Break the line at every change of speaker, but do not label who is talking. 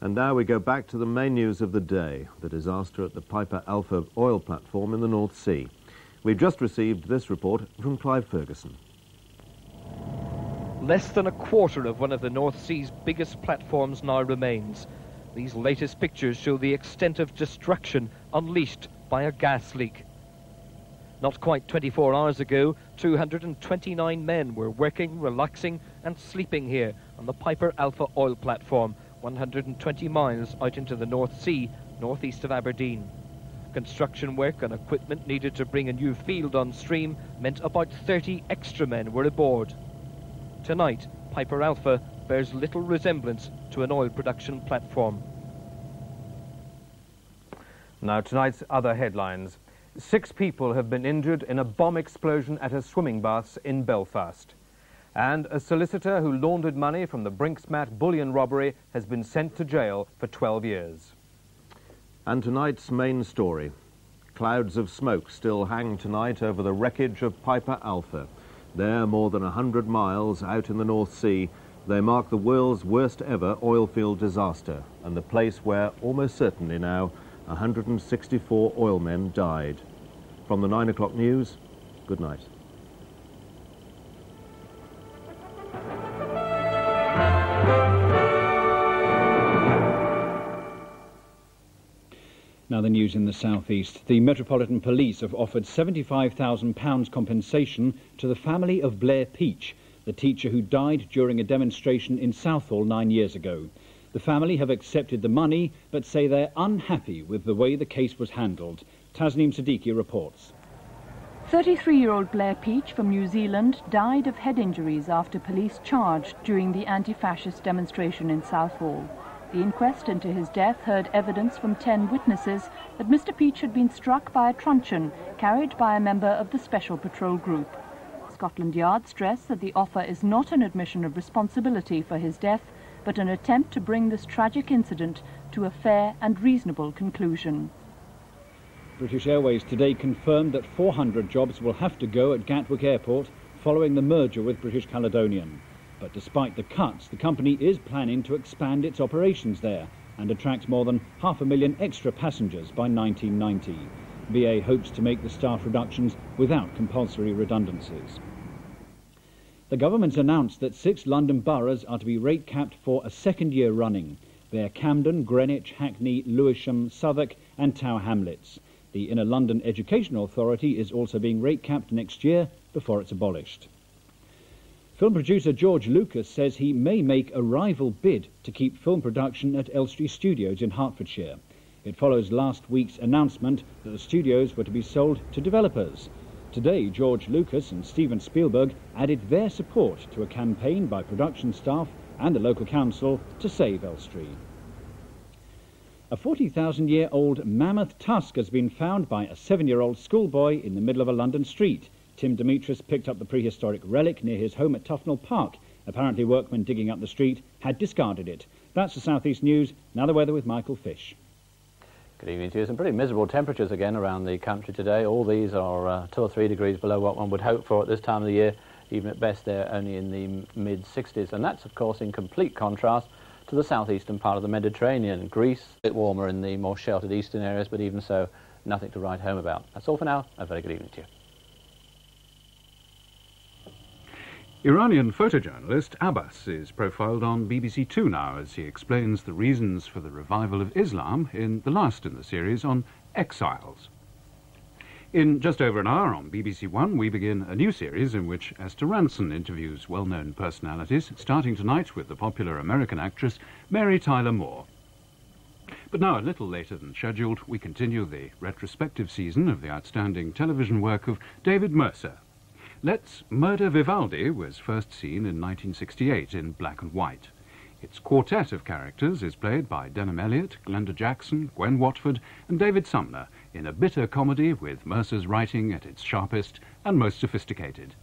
And now we go back to the main news of the day, the disaster at the Piper Alpha oil platform in the North Sea. We've just received this report from Clive Ferguson.
Less than a quarter of one of the North Sea's biggest platforms now remains. These latest pictures show the extent of destruction unleashed by a gas leak. Not quite 24 hours ago, 229 men were working, relaxing and sleeping here on the Piper Alpha oil platform, 120 miles out into the North Sea, northeast of Aberdeen. Construction work and equipment needed to bring a new field on stream meant about 30 extra men were aboard. Tonight, Piper Alpha bears little resemblance to an oil production platform.
Now, tonight's other headlines. 6 people have been injured in a bomb explosion at a swimming baths in Belfast. And a solicitor who laundered money from the Brinksmat bullion robbery has been sent to jail for 12 years.
And tonight's main story. Clouds of smoke still hang tonight over the wreckage of Piper Alpha. There, more than 100 miles out in the North Sea, they mark the world's worst ever oil field disaster and the place where, almost certainly now, 164 oilmen died. From the 9 o'clock news, good night.
Now the news in the southeast. The Metropolitan Police have offered £75,000 compensation to the family of Blair Peach, the teacher who died during a demonstration in Southall 9 years ago. The family have accepted the money, but say they're unhappy with the way the case was handled. Tasneem Siddiqui reports.
33-year-old Blair Peach from New Zealand died of head injuries after police charged during the anti-fascist demonstration in Southall. The inquest into his death heard evidence from 10 witnesses that Mr. Peach had been struck by a truncheon carried by a member of the Special Patrol Group. Scotland Yard stressed that the offer is not an admission of responsibility for his death, but an attempt to bring this tragic incident to a fair and reasonable conclusion.
British Airways today confirmed that 400 jobs will have to go at Gatwick Airport following the merger with British Caledonian. But despite the cuts, the company is planning to expand its operations there and attract more than 500,000 extra passengers by 1990. BA hopes to make the staff reductions without compulsory redundancies. The government's announced that 6 London boroughs are to be rate capped for a second year running. They're Camden, Greenwich, Hackney, Lewisham, Southwark and Tower Hamlets. The Inner London Education Authority is also being rate capped next year before it's abolished. Film producer George Lucas says he may make a rival bid to keep film production at Elstree Studios in Hertfordshire. It follows last week's announcement that the studios were to be sold to developers. Today, George Lucas and Steven Spielberg added their support to a campaign by production staff and the local council to save Elstree. A 40,000-year-old mammoth tusk has been found by a 7-year-old schoolboy in the middle of a London street. Tim Demetrius picked up the prehistoric relic near his home at Tufnell Park. Apparently workmen digging up the street had discarded it. That's the South East News. Now the weather with Michael Fish.
Good evening to you. Some pretty miserable temperatures again around the country today. All these are 2 or 3 degrees below what one would hope for at this time of the year. Even at best they're only in the mid-60s. And that's of course in complete contrast to the southeastern part of the Mediterranean. Greece, a bit warmer in the more sheltered eastern areas, but even so, nothing to write home about. That's all for now. A very good evening to you.
Iranian photojournalist Abbas is profiled on BBC2 now as he explains the reasons for the revival of Islam in the last in the series on Exiles. In just over an hour on BBC1, we begin a new series in which Esther interviews well-known personalities, starting tonight with the popular American actress Mary Tyler Moore. But now, a little later than scheduled, we continue the retrospective season of the outstanding television work of David Mercer. Let's Murder Vivaldi was first seen in 1968 in black and white. Its quartet of characters is played by Denham Elliott, Glenda Jackson, Gwen Watford and David Sumner in a bitter comedy with Mercer's writing at its sharpest and most sophisticated.